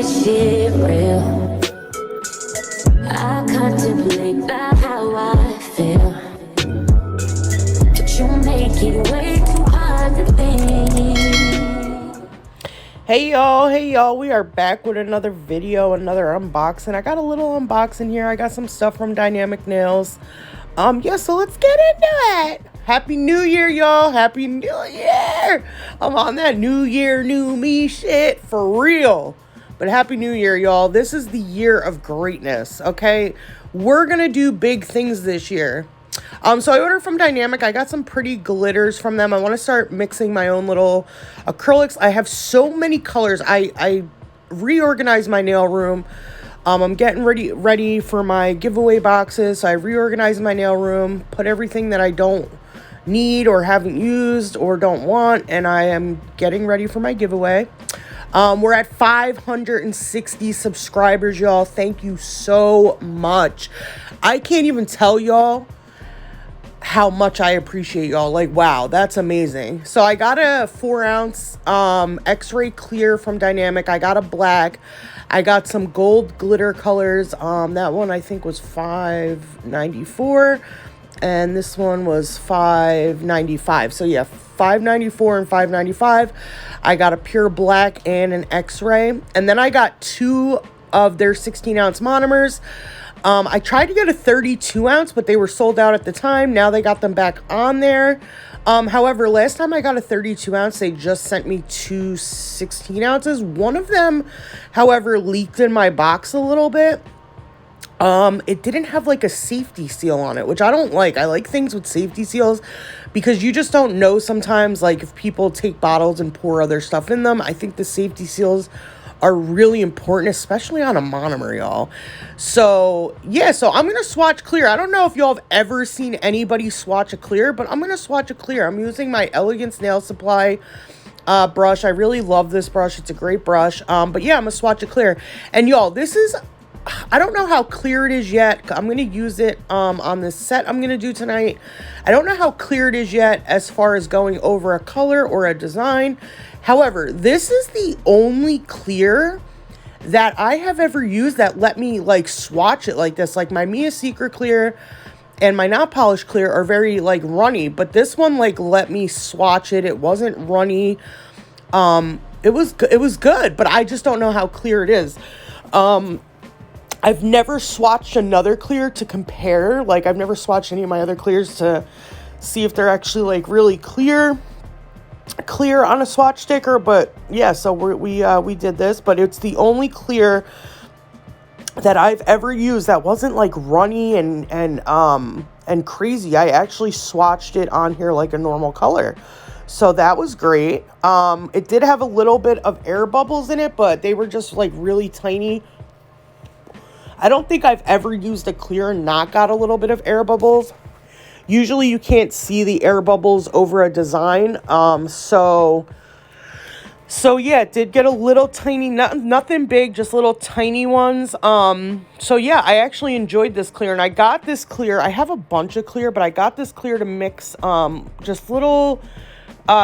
this shit real. I contemplate about how I feel, but you make it way too hard to think. Hey y'all, we are back with another video, another unboxing. I got a little unboxing here. I got some stuff from HighProfile. Yeah, so let's get into it. Happy New Year, y'all. Happy New Year. I'm on that New Year, new me shit for real. But Happy New Year, y'all. This is the year of greatness, okay? We're gonna do big things this year. So I ordered from Dynamic. I got some pretty glitters from them. I want to start mixing my own little acrylics. I have so many colors. I reorganized my nail room. I'm getting ready for my giveaway boxes. So I reorganized my nail room, put everything that I don't need or haven't used or don't want, and I am getting ready for my giveaway. We're at 560 subscribers, y'all. Thank you so much. I can't even tell y'all how much I appreciate y'all. Like, wow, that's amazing. So I got a 4-ounce X-ray clear from Dynamic. I got a black. I got some gold glitter colors. That one I think was $5.94, and this one was $5.95. So yeah, $5.94 and $5.95. I got a pure black and an X-ray, and then I got 2 of their 16-ounce monomers. I tried to get a 32-ounce, but they were sold out at the time. Now they got them back on there. However, last time I got a 32-ounce, they just sent me 2 16-ounces. One of them, however, leaked in my box a little bit. It didn't have like a safety seal on it, which I don't like. I like things with safety seals because you just don't know sometimes, like, if people take bottles and pour other stuff in them. I think the safety seals are really important, especially on a monomer, y'all. So yeah, so I'm gonna swatch clear. I don't know if y'all have ever seen anybody swatch a clear, but I'm gonna swatch a clear. I'm using my Elegance Nail Supply brush. I really love this brush. It's a great brush. But yeah, I'm gonna swatch a clear. And y'all, this is, I don't know how clear it is yet. I'm gonna use it on this set I'm gonna do tonight. I don't know how clear it is yet as far as going over a color or a design. However, this is the only clear that I have ever used that let me like swatch it like this. Like my Mia Secret clear and my Not Polished clear are very like runny, but this one like let me swatch it. It wasn't runny. It was good, but I just don't know how clear it is. I've never swatched another clear to compare. Like, I've never swatched any of my other clears to see if they're actually like really clear on a swatch sticker. But yeah, so we did this, but it's the only clear that I've ever used that wasn't like runny and crazy. I actually swatched it on here like a normal color. So that was great. It did have a little bit of air bubbles in it, but they were just like really tiny. I don't think I've ever used a clear and not got a little bit of air bubbles. Usually you can't see the air bubbles over a design. So yeah, it did get a little tiny, nothing big, just little tiny ones. So yeah, I actually enjoyed this clear, and I got this clear. I have a bunch of clear, but I got this clear to mix just little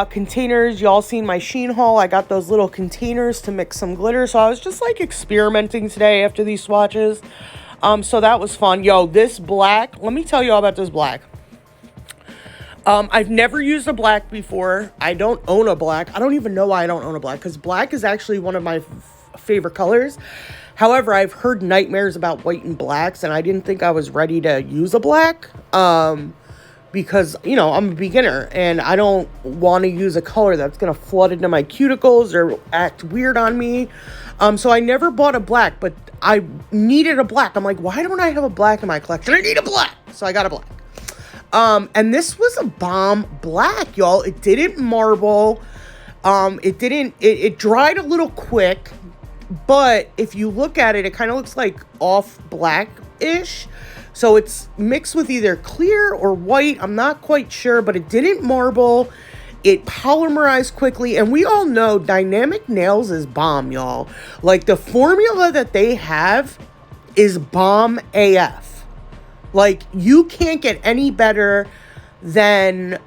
containers. Y'all seen my Shein haul. I got those little containers to mix some glitter. So I was just like experimenting today after these swatches. So that was fun. Yo, this black, let me tell you all about this black. I've never used a black before. I don't own a black. I don't even know why I don't own a black, because black is actually one of my favorite colors. However, I've heard nightmares about white and blacks, and I didn't think I was ready to use a black. Because, you know, I'm a beginner and I don't want to use a color that's going to flood into my cuticles or act weird on me. So I never bought a black, but I needed a black. I'm like, why don't I have a black in my collection? I need a black. So I got a black. And this was a bomb black, y'all. It didn't marble. It dried a little quick, but if you look at it, it kind of looks like off black-ish. So it's mixed with either clear or white. I'm not quite sure, but it didn't marble. It polymerized quickly. And we all know HighProfile is bomb, y'all. Like, the formula that they have is bomb AF. Like, you can't get any better than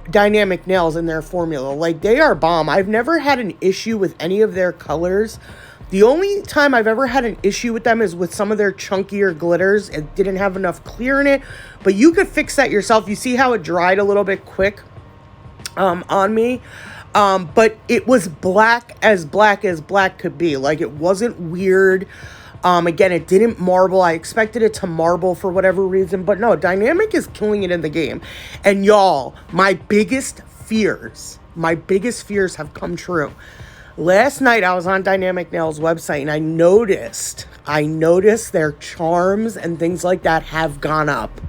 HighProfile in their formula. Like, they are bomb. I've never had an issue with any of their colors The only time I've ever had an issue with them is with some of their chunkier glitters. It didn't have enough clear in it, but you could fix that yourself. You see how it dried a little bit quick on me? But it was black as black could be. Like, it wasn't weird. Again, it didn't marble. I expected it to marble for whatever reason, but no, Dynamic is killing it in the game. And y'all, my biggest fears have come true. Last night I was on HighProfile website and I noticed their charms and things like that have gone up.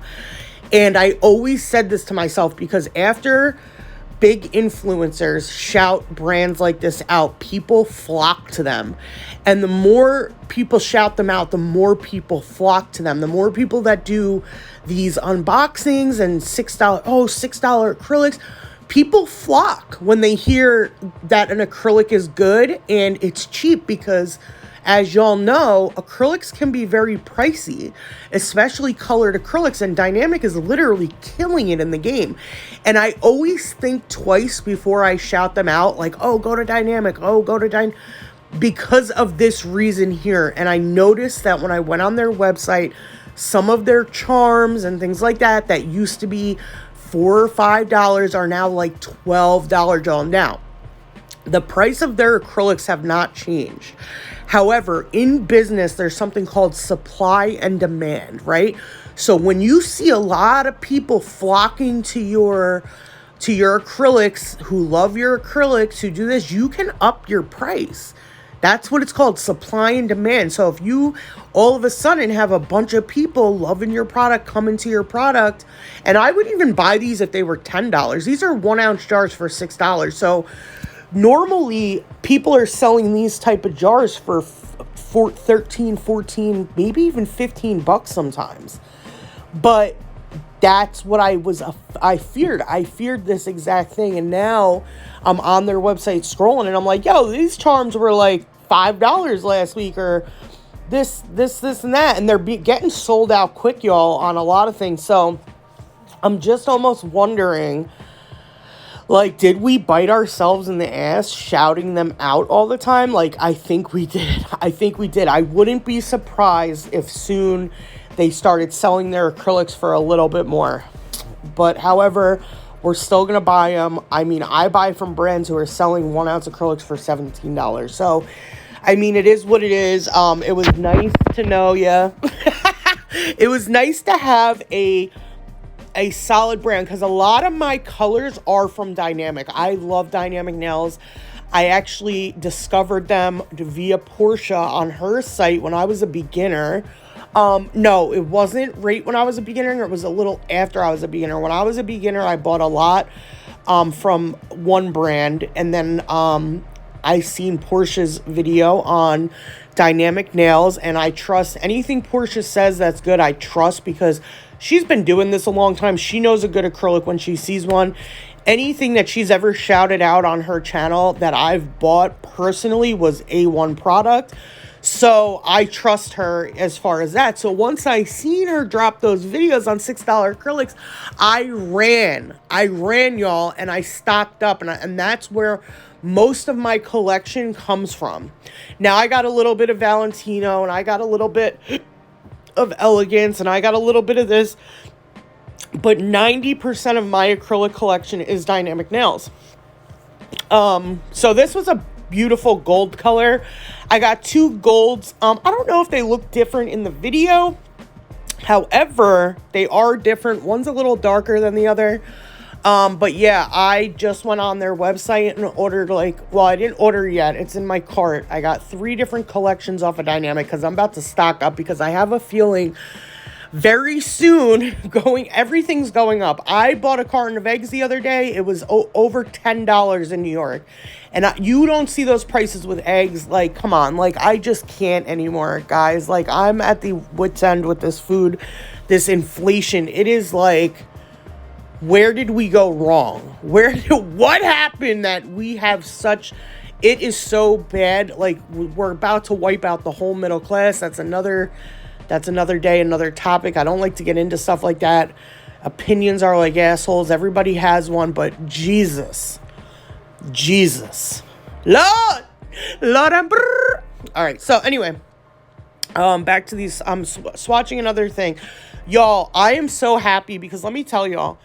And I always said this to myself, because after big influencers shout brands like this out, people flock to them. And the more people shout them out, the more people flock to them. The more people that do these unboxings and $6 acrylics, people flock when they hear that an acrylic is good and it's cheap, because as y'all know, acrylics can be very pricey, especially colored acrylics, and Dynamic is literally killing it in the game. And I always think twice before I shout them out, like, oh, go to Dynamic, because of this reason here. And I noticed that when I went on their website, some of their charms and things like that that used to be $4 or $5 are now like $12, y'all. Now, the price of their acrylics have not changed. However, in business, there's something called supply and demand, right? So when you see a lot of people flocking to your acrylics, who love your acrylics, who do this, you can up your price. That's what it's called, supply and demand. So if you all of a sudden have a bunch of people loving your product, coming to your product, and I would even buy these if they were $10. These are 1 ounce jars for $6. So normally people are selling these type of jars for 13, 14, maybe even $15 sometimes. But that's what I feared. I feared this exact thing. And now I'm on their website scrolling and I'm like, yo, these charms were like $5 last week, or this and that. And they're getting sold out quick, y'all, on a lot of things. So I'm just almost wondering, like, did we bite ourselves in the ass shouting them out all the time? Like, I think we did. I wouldn't be surprised if soon they started selling their acrylics for a little bit more. But however, we're still going to buy them. I mean, I buy from brands who are selling 1 ounce acrylics for $17. So, I mean, it is what it is. It was nice to know ya. It was nice to have a solid brand, because a lot of my colors are from Dynamic. I love HighProfile. I actually discovered them via Portia on her site when I was a beginner. No, it wasn't right when I was a beginner. It was a little after I was a beginner. When I was a beginner, I bought a lot from one brand, and then I seen Portia's video on HighProfile, and I trust anything Portia says that's good. I trust, because she's been doing this a long time. She knows a good acrylic when she sees one. Anything that she's ever shouted out on her channel that I've bought personally was A1 product. So I trust her as far as that. So once I seen her drop those videos on $6 acrylics, I ran, y'all, and I stocked up, and that's where most of my collection comes from. Now I got a little bit of Valentino, and I got a little bit of Elegance, and I got a little bit of this, but 90% of my acrylic collection is HighProfile. So this was a beautiful gold color. I got 2 golds. I don't know if they look different in the video. However, they are different. One's a little darker than the other. But yeah, I just went on their website and ordered, I didn't order yet. It's in my cart. I got 3 different collections off of Dynamic, because I'm about to stock up, because I have a feeling very soon everything's going up. I bought a carton of eggs the other day. It was over $10 in New York. And you don't see those prices with eggs. Like, come on. Like, I just can't anymore, guys. Like, I'm at the wit's end with this food, this inflation. It is like, where did we go wrong? What happened that we have it is so bad. Like, we're about to wipe out the whole middle class. That's another day, another topic. I don't like to get into stuff like that. Opinions are like assholes. Everybody has one, but Jesus, Lord, All right. So anyway, back to these. I'm swatching another thing, y'all. I am so happy because let me tell y'all,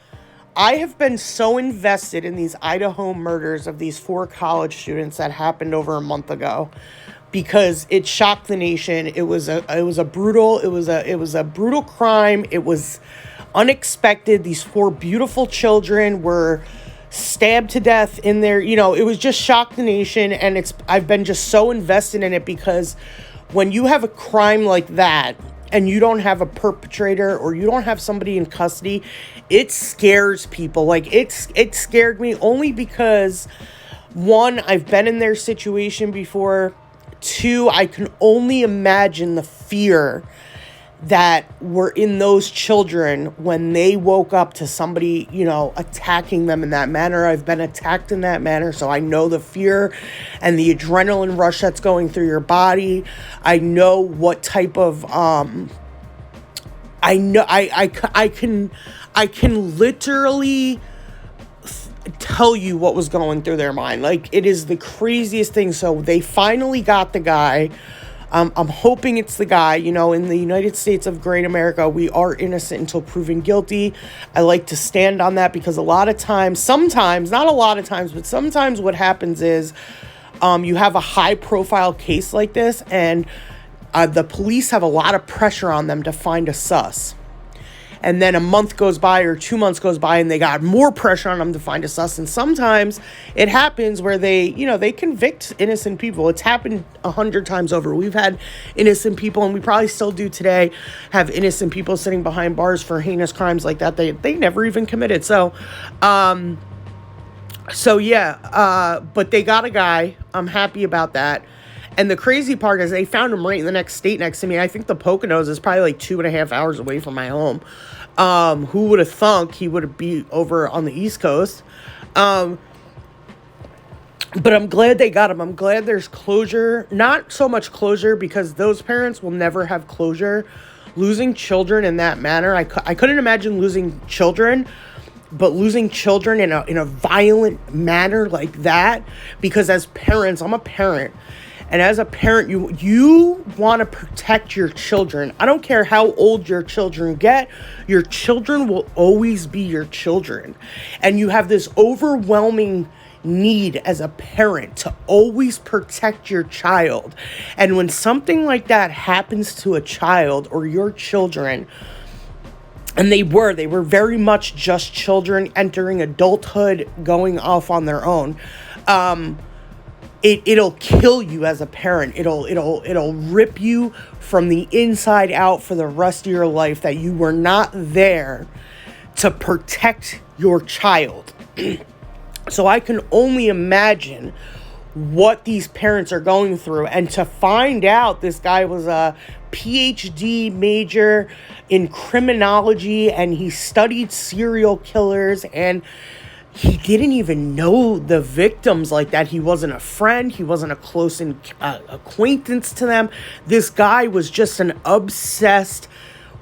I have been so invested in these Idaho murders of these 4 college students that happened over a month ago, because it shocked the nation. It was a brutal crime. It was unexpected. These 4 beautiful children were stabbed to death in their, it was just shocked the nation. And I've been just so invested in it because when you have a crime like that and you don't have a perpetrator or you don't have somebody in custody, it scares people. Like it scared me only because 1, I've been in their situation before. 2, I can only imagine the fear that were in those children when they woke up to somebody, attacking them in that manner. I've been attacked in that manner, so I know the fear and the adrenaline rush that's going through your body. I know what type of, I can literally tell you what was going through their mind. Like, it is the craziest thing. So they finally got the guy. I'm hoping it's the guy. In the United States of great America, we are innocent until proven guilty. I like to stand on that because a lot of times, sometimes, not a lot of times, but sometimes what happens is you have a high profile case like this and the police have a lot of pressure on them to find a sus. And then a month goes by or 2 months goes by and they got more pressure on them to find a sus. And sometimes it happens where they convict innocent people. It's happened 100 times over. We've had innocent people, and we probably still do today, have innocent people sitting behind bars for heinous crimes like that. They never even committed. But they got a guy. I'm happy about that. And the crazy part is they found him right in the next state next to me. I think the Poconos is probably like 2.5 hours away from my home. Who would have thunk he would be over on the East Coast? But I'm glad they got him. I'm glad there's closure. Not so much closure because those parents will never have closure. Losing children in that manner, I couldn't imagine losing children. But losing children in a violent manner like that, because as parents, I'm a parent. And as a parent, you want to protect your children. I don't care how old your children get. Your children will always be your children. And you have this overwhelming need as a parent to always protect your child. And when something like that happens to a child or your children, and they were very much just children entering adulthood, going off on their own, it'll kill you as a parent. It'll rip you from the inside out for the rest of your life that you were not there to protect your child. So I can only imagine what these parents are going through. And to find out this guy was a PhD major in criminology and he studied serial killers and he didn't even know the victims like that. He wasn't a friend. He wasn't a close acquaintance to them. This guy was just an obsessed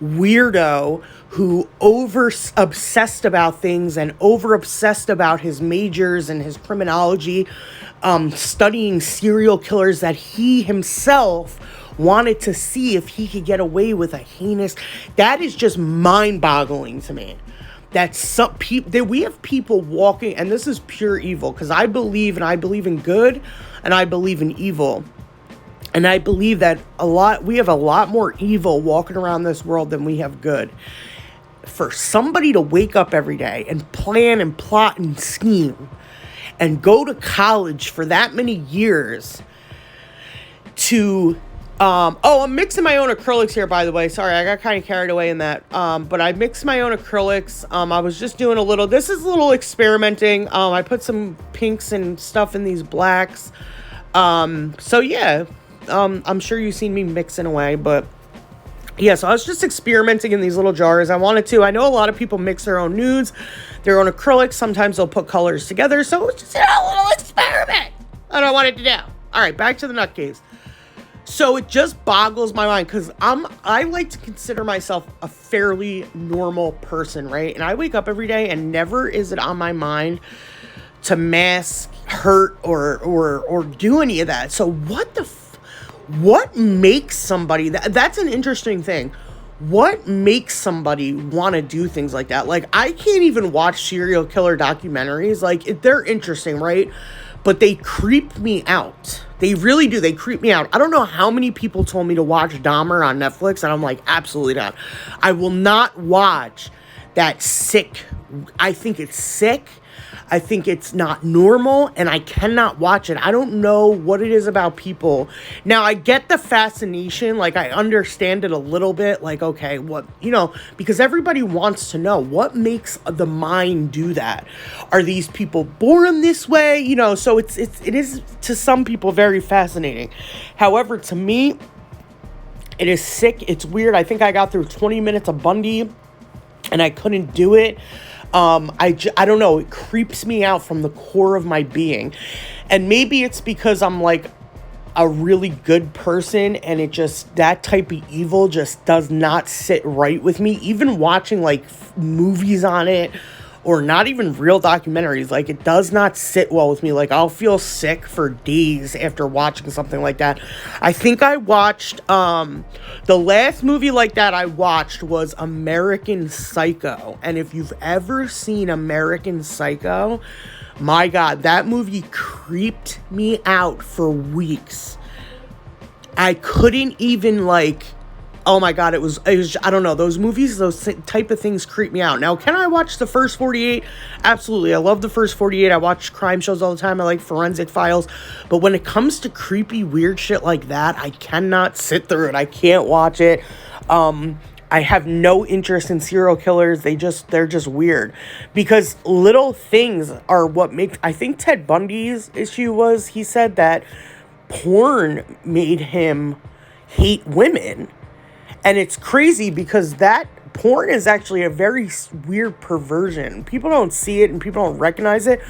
weirdo who obsessed about things and obsessed about his majors and his criminology, studying serial killers that he himself wanted to see if he could get away with a heinous. That is just mind-boggling to me. That some people, that we have people walking, and this is pure evil, because I believe in good and I believe in evil. And I believe that we have a lot more evil walking around this world than we have good. For somebody to wake up every day and plan and plot and scheme and go to college for that many years to I'm mixing my own acrylics here, by the way. Sorry, I got kind of carried away in that. But I mixed my own acrylics. I was just doing this is a little experimenting. I put some pinks and stuff in these blacks. So yeah, I'm sure you've seen me mixing away, but yeah, so I was just experimenting in these little jars. I know a lot of people mix their own nudes, their own acrylics. Sometimes they'll put colors together. So it's just a little experiment that I wanted to do. All right, back to the nutcase. So it just boggles my mind because I like to consider myself a fairly normal person, right? And I wake up every day and never is it on my mind to mask, hurt, or do any of that. So what makes somebody, that's an interesting thing. What makes somebody want to do things like that? Like, I can't even watch serial killer documentaries. Like, they're interesting, right? But they creep me out. They really do. They creep me out. I don't know how many people told me to watch Dahmer on Netflix, and I'm like, absolutely not. I will not watch that sick. I think it's sick. I think it's not normal, and I cannot watch it. I don't know what it is about people. Now, I get the fascination. Like, I understand it a little bit. Like, okay, what, because everybody wants to know what makes the mind do that. Are these people born this way? So it is to some people very fascinating. However, to me, it is sick. It's weird. I think I got through 20 minutes of Bundy, and I couldn't do it. I don't know. It creeps me out from the core of my being. And maybe it's because I'm like a really good person, and that type of evil just does not sit right with me. Even watching like movies on it, or not even real documentaries, like, it does not sit well with me. Like, I'll feel sick for days after watching something like that. I think I watched, the last movie like that I watched was American Psycho. And if you've ever seen American Psycho, my God, that movie creeped me out for weeks. I couldn't even, like, oh my God, it was, I don't know, those movies, those type of things creep me out. Now, can I watch the first 48? Absolutely. I love the first 48. I watch crime shows all the time. I like Forensic Files. But when it comes to creepy, weird shit like that, I cannot sit through it. I can't watch it. I have no interest in serial killers. They're just weird. Because little things are what makes, I think Ted Bundy's issue was, he said that porn made him hate women. And it's crazy because that porn is actually a very weird perversion. People don't see it and people don't recognize it,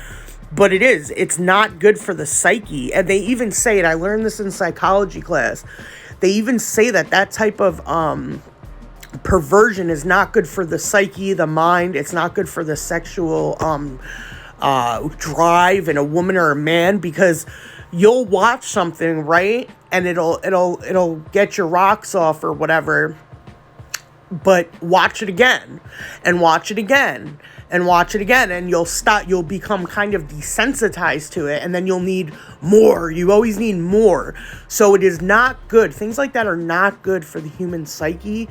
but it is. It's not good for the psyche. And they even say it. I learned this in psychology class. They even say that type of perversion is not good for the psyche, the mind. It's not good for the sexual drive in a woman or a man, because you'll watch something, right? And it'll get your rocks off or whatever. But watch it again and watch it again and watch it again, and you'll become kind of desensitized to it, and then you'll need more. You always need more. So it is not good. Things like that are not good for the human psyche.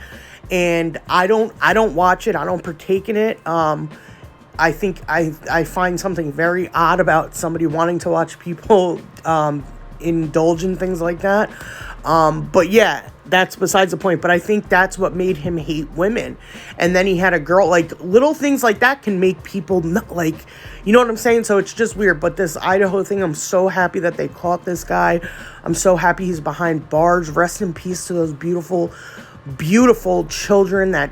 And I don't watch it. I don't partake in it. I think I find something very odd about somebody wanting to watch people indulge in things like that. But yeah, that's besides the point. But I think that's what made him hate women. And then he had a girl, like, little things like that can make people not, like, you know what I'm saying? So it's just weird. But this Idaho thing, I'm so happy that they caught this guy. I'm so happy he's behind bars. Rest in peace to those beautiful, beautiful children that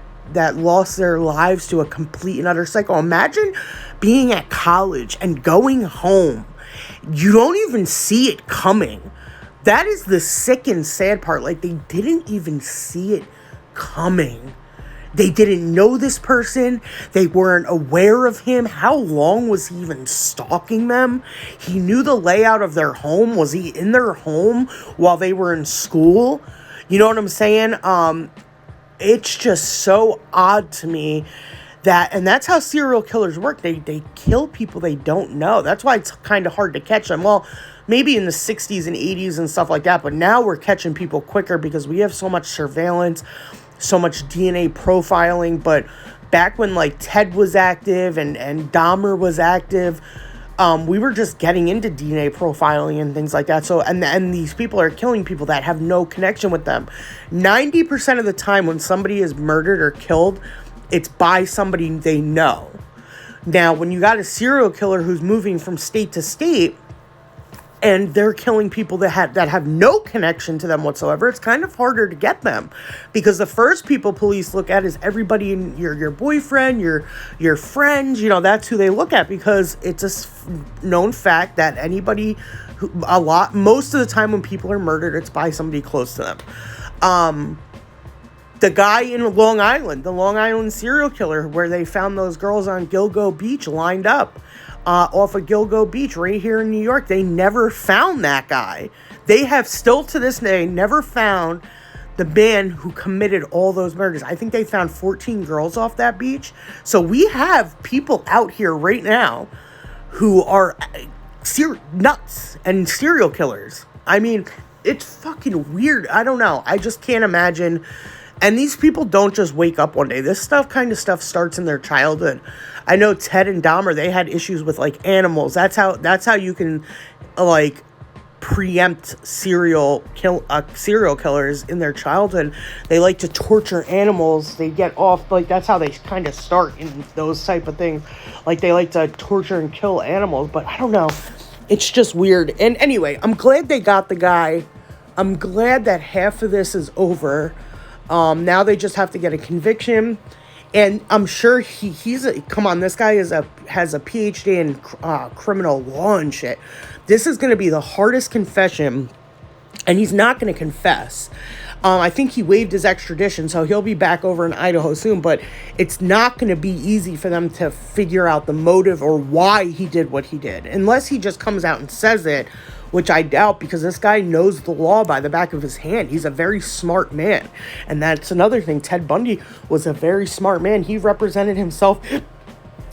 lost their lives to a complete and utter psycho. Imagine being at college and going home. You don't even see it coming. That is the sick and sad part. Like, they didn't even see it coming. They didn't know this person. They weren't aware of him. How long was he even stalking them? He knew the layout of their home. Was he in their home while they were in school? You know what I'm saying? It's just so odd to me and that's how serial killers work. They kill people they don't know. That's why it's kind of hard to catch them. Well, maybe in the 60s and 80s and stuff like that, but now we're catching people quicker because we have so much surveillance, so much DNA profiling. But back when, like, Ted was active and Dahmer was active, we were just getting into DNA profiling and things like that. So, and these people are killing people that have no connection with them. 90% of the time when somebody is murdered or killed, it's by somebody they know. Now, when you got a serial killer who's moving from state to state, and they're killing people that have no connection to them whatsoever, it's kind of harder to get them, because the first people police look at is everybody in your boyfriend, your friends. You know, that's who they look at, because it's a known fact that most of the time when people are murdered, it's by somebody close to them. The guy in Long Island, the Long Island serial killer, where they found those girls on Gilgo Beach lined up off of Gilgo Beach right here in New York, they never found that guy. They have still to this day never found the man who committed all those murders. I think they found 14 girls off that beach. So we have people out here right now who are nuts and serial killers. I mean, it's fucking weird. I don't know. I just can't imagine. And these people don't just wake up one day. This kind of stuff starts in their childhood. I know Ted and Dahmer, they had issues with like animals. That's how you can like preempt serial killers in their childhood. They like to torture animals. They get off, like, that's how they kind of start in those type of things. Like, they like to torture and kill animals, but I don't know. It's just weird. And anyway, I'm glad they got the guy. I'm glad that half of this is over. Now they just have to get a conviction. And I'm sure come on, this guy has a PhD in criminal law and shit. This is going to be the hardest confession, and he's not going to confess. I think he waived his extradition, so he'll be back over in Idaho soon, but it's not going to be easy for them to figure out the motive or why he did what he did, unless he just comes out and says it, which I doubt, because this guy knows the law by the back of his hand. He's a very smart man, and that's another thing. Ted Bundy was a very smart man. He represented himself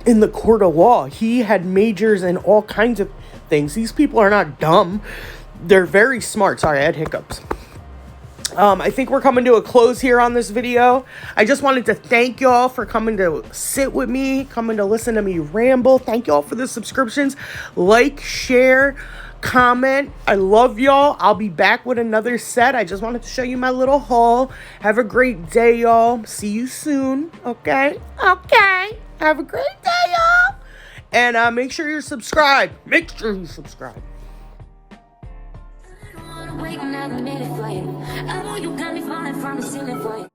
in the court of law. He had majors in all kinds of things. These people are not dumb. They're very smart. Sorry, I had hiccups. I think we're coming to a close here on this video. I just wanted to thank y'all for coming to sit with me, coming to listen to me ramble. Thank y'all for the subscriptions. Like, share, comment. I love y'all. I'll be back with another set. I just wanted to show you my little haul. Have a great day, y'all. See you soon. Okay? Okay. Have a great day, y'all. And make sure you're subscribed. Make sure you subscribe. Waiting another minute for you. I know you got me falling from the ceiling for you.